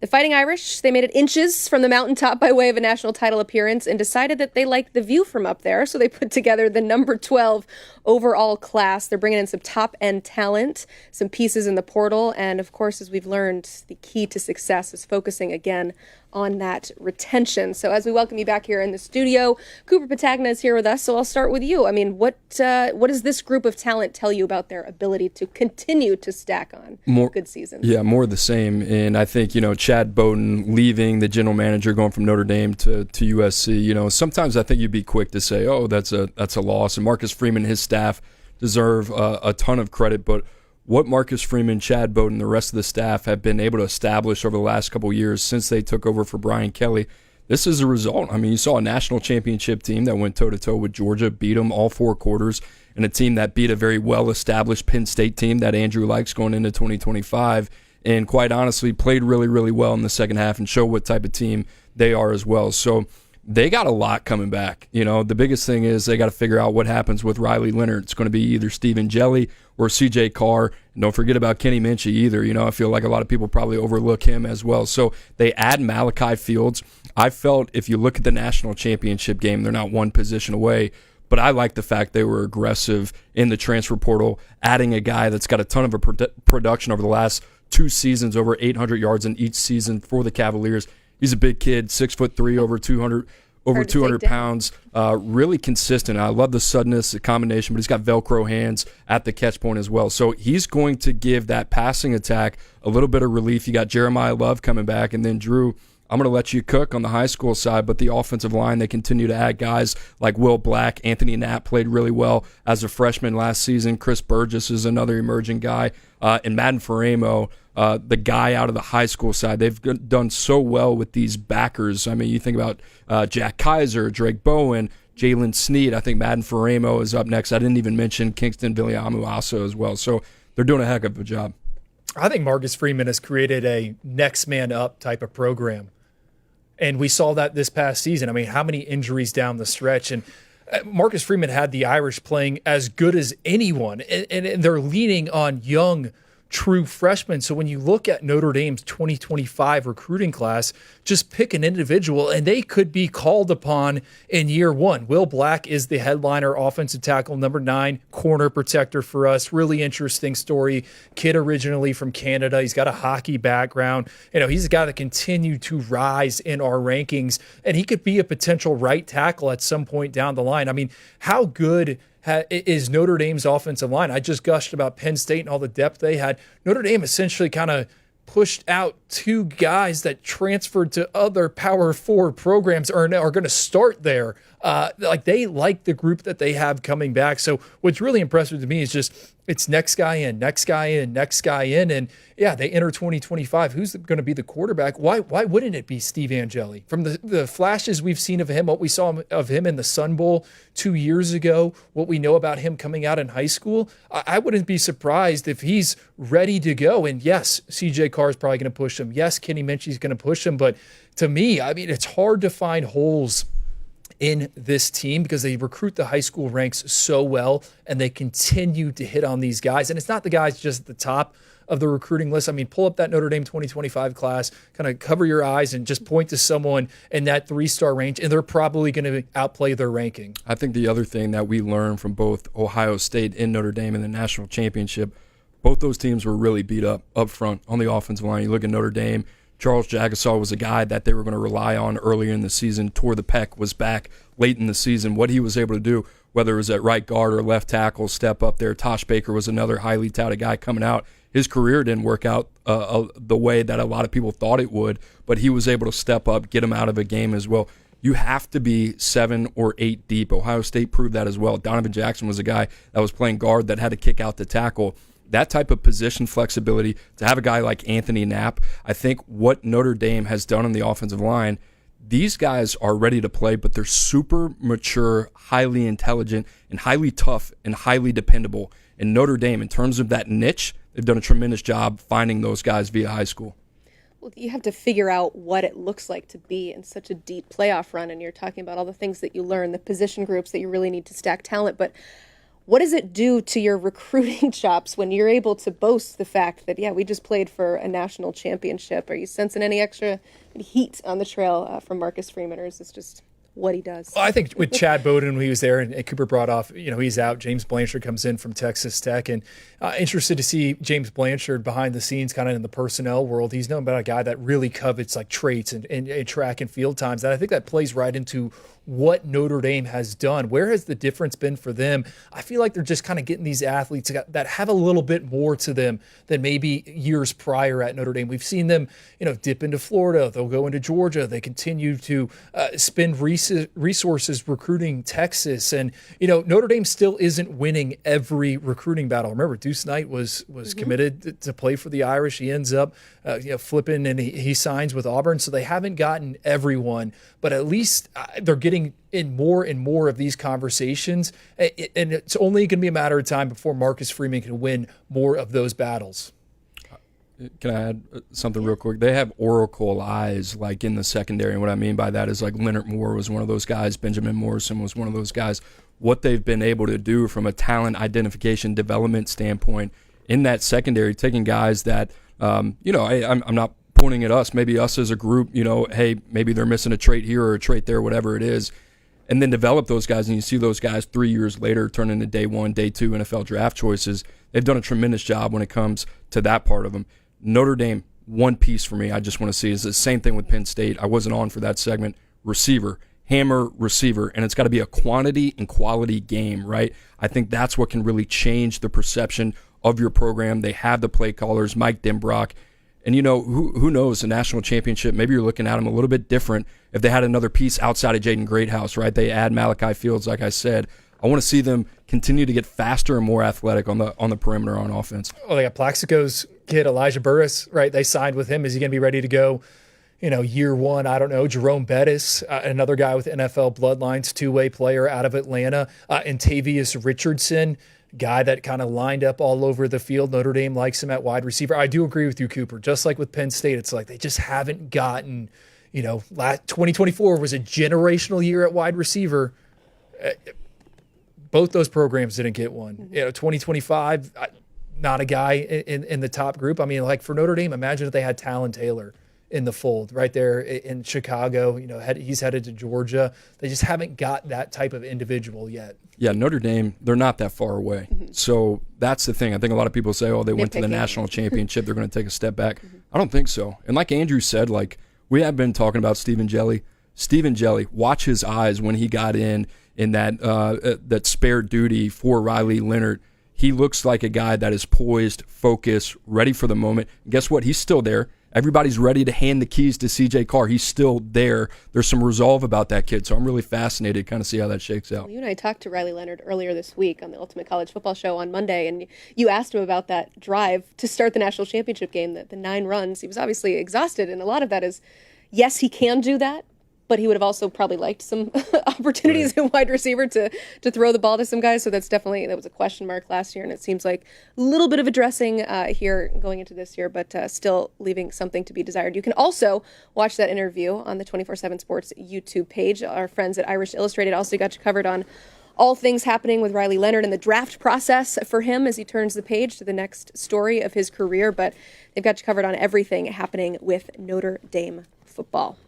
The Fighting Irish, they made it inches from the mountaintop by way of a national title appearance and decided that they liked the view from up there, so they put together the number 12 overall class. They're bringing in some top-end talent, some pieces in the portal, and of course, as we've learned, the key to success is focusing again on that retention. So as we welcome you back here in the studio, Cooper Petagna is here with us, so I'll start with you. I mean, what does this group of talent tell you about their ability to continue to stack on good seasons? Yeah, more of the same. And I think, Chad Bowden leaving, the general manager, going from Notre Dame to USC, sometimes I think you'd be quick to say, oh, that's a loss. And Marcus Freeman and his staff deserve a ton of credit, but what Marcus Freeman, Chad Bowden, and the rest of the staff have been able to establish over the last couple of years since they took over for Brian Kelly, this is a result. I mean, you saw a national championship team that went toe-to-toe with Georgia, beat them all 4 quarters, and a team that beat a very well-established Penn State team that Andrew likes going into 2025, and quite honestly played really, really well in the second half and show what type of team they are as well. So they got a lot coming back. The biggest thing is they got to figure out what happens with Riley Leonard. It's going to be either Stephen Jelly or CJ Carr. And don't forget about Kenny Minchie either. I feel like a lot of people probably overlook him as well. So they add Malachi Fields. I felt if you look at the national championship game, they're not one position away. But I like the fact they were aggressive in the transfer portal, adding a guy that's got a ton of production over the last 2 seasons, over 800 yards in each season for the Cavaliers. He's a big kid, 6'3", over 200 pounds, really consistent. I love the suddenness, the combination, but he's got Velcro hands at the catch point as well. So he's going to give that passing attack a little bit of relief. You got Jeremiah Love coming back, and then Drew, I'm going to let you cook on the high school side, but the offensive line, they continue to add guys like Will Black. Anthony Knapp played really well as a freshman last season. Chris Burgess is another emerging guy. And Madden Faramo, the guy out of the high school side, they've done so well with these backers. I mean, you think about Jack Kaiser, Drake Bowen, Jalen Sneed. I think Madden Faramo is up next. I didn't even mention Kingston Villiamu also as well. So they're doing a heck of a job. I think Marcus Freeman has created a next man up type of program. And we saw that this past season. I mean, how many injuries down the stretch? And Marcus Freeman had the Irish playing as good as anyone. And they're leaning on young, true freshmen. So when you look at Notre Dame's 2025 recruiting class, just pick an individual and they could be called upon in year one. Will Black is the headliner offensive tackle, number 9, corner protector for us. Really interesting story. Kid originally from Canada. He's got a hockey background. He's got to continue to rise in our rankings, and he could be a potential right tackle at some point down the line. I mean, how good is Notre Dame's offensive line? I just gushed about Penn State and all the depth they had. Notre Dame essentially kind of pushed out 2 guys that transferred to other Power 4 programs are going to start there. They like the group that they have coming back. So what's really impressive to me is just it's next guy in, next guy in, next guy in. And yeah, they enter 2025. Who's going to be the quarterback? Why wouldn't it be Steve Angeli? From the flashes we've seen of him, what we saw of him in the Sun Bowl 2 years ago, what we know about him coming out in high school, I wouldn't be surprised if he's ready to go. And yes, CJ Carr is probably going to push him. Yes, Kenny Minchie's going to push him. But to me, I mean, it's hard to find holes in this team because they recruit the high school ranks so well and they continue to hit on these guys. And it's not the guys just at the top of the recruiting list. I mean, pull up that Notre Dame 2025 class, kind of cover your eyes and just point to someone in that 3-star range, and they're probably going to outplay their ranking. I think the other thing that we learned from both Ohio State and Notre Dame in the national championship, both those teams were really beat up front on the offensive line. You look at Notre Dame, Charles Jagasaw was a guy that they were going to rely on earlier in the season. Tore the pec, was back late in the season. What he was able to do, whether it was at right guard or left tackle, step up there. Tosh Baker was another highly touted guy coming out. His career didn't work out the way that a lot of people thought it would, but he was able to step up, get him out of a game as well. You have to be 7 or 8 deep. Ohio State proved that as well. Donovan Jackson was a guy that was playing guard that had to kick out the tackle. That type of position flexibility, to have a guy like Anthony Knapp, I think what Notre Dame has done on the offensive line, these guys are ready to play, but they're super mature, highly intelligent, and highly tough and highly dependable. And Notre Dame, in terms of that niche, they've done a tremendous job finding those guys via high school. Well, you have to figure out what it looks like to be in such a deep playoff run, and you're talking about all the things that you learn, the position groups that you really need to stack talent, but What does it do to your recruiting chops when you're able to boast the fact that, yeah, we just played for a national championship? Are you sensing any extra heat on the trail from Marcus Freeman, or is this just what he does? Well, I think with Chad Bowden, when he was there, and Cooper brought off, he's out. James Blanchard comes in from Texas Tech, and interested to see James Blanchard behind the scenes, kind of in the personnel world. He's known about a guy that really covets like traits and track and field times, and I think that plays right into what Notre Dame has done. Where has the difference been for them? I feel like they're just kind of getting these athletes that have a little bit more to them than maybe years prior at Notre Dame. We've seen them, dip into Florida. They'll go into Georgia. They continue to spend resources recruiting Texas. And, Notre Dame still isn't winning every recruiting battle. Remember, Deuce Knight was committed to play for the Irish. He ends up flipping, and he signs with Auburn. So they haven't gotten everyone, but at least they're getting in more and more of these conversations, and it's only going to be a matter of time before Marcus Freeman can win more of those battles. Can I add something real quick? They have oracle eyes like in the secondary, and what I mean by that is like Leonard Moore was one of those guys, Benjamin Morrison was one of those guys. What they've been able to do from a talent identification development standpoint in that secondary, taking guys that I'm not pointing at us, maybe us as a group, hey, maybe they're missing a trait here or a trait there, whatever it is, and then develop those guys, and you see those guys 3 years later turn into day one, day two NFL draft choices. They've done a tremendous job when it comes to that part of them. Notre Dame, one piece for me I just want to see is the same thing with Penn State. I wasn't on for that segment. Receiver, hammer receiver, and it's got to be a quantity and quality game, right? I think that's what can really change the perception of your program. They have the play callers, Mike Denbrock. And, who knows, the national championship, maybe you're looking at them a little bit different if they had another piece outside of Jaden Greathouse, right? They add Malachi Fields, like I said. I want to see them continue to get faster and more athletic on the perimeter on offense. Well, they got Plaxico's kid, Elijah Burris, right? They signed with him. Is he going to be ready to go, year one? I don't know. Jerome Bettis, another guy with NFL bloodlines, two-way player out of Atlanta. And Tavius Richardson, guy that kind of lined up all over the field. Notre Dame likes him at wide receiver. I do agree with you, Cooper. Just like with Penn State, it's like they just haven't gotten, 2024 was a generational year at wide receiver. Both those programs didn't get one. 2025, not a guy in the top group. I mean, like for Notre Dame, imagine if they had Talon Taylor in the fold right there in Chicago. He's headed to Georgia. They just haven't got that type of individual yet. Yeah, Notre Dame, they're not that far away. So that's the thing. I think a lot of people say, they went to the national championship, they're going to take a step back. I don't think so. And like Andrew said, we have been talking about Stephen Jelly. Stephen Jelly, watch his eyes when he got in that spare duty for Riley Leonard. He looks like a guy that is poised, focused, ready for the moment. And guess what? He's still there. Everybody's ready to hand the keys to CJ Carr. He's still there. There's some resolve about that kid, so I'm really fascinated to kind of see how that shakes out. Well, you and I talked to Riley Leonard earlier this week on the Ultimate College Football Show on Monday, and you asked him about that drive to start the national championship game, the 9 runs. He was obviously exhausted, and a lot of that is, yes, he can do that, but he would have also probably liked some opportunities in wide receiver to throw the ball to some guys. So that was a question mark last year, and it seems like a little bit of addressing here going into this year, but still leaving something to be desired. You can also watch that interview on the 24/7 Sports YouTube page. Our friends at Irish Illustrated also got you covered on all things happening with Riley Leonard and the draft process for him as he turns the page to the next story of his career. But they've got you covered on everything happening with Notre Dame football.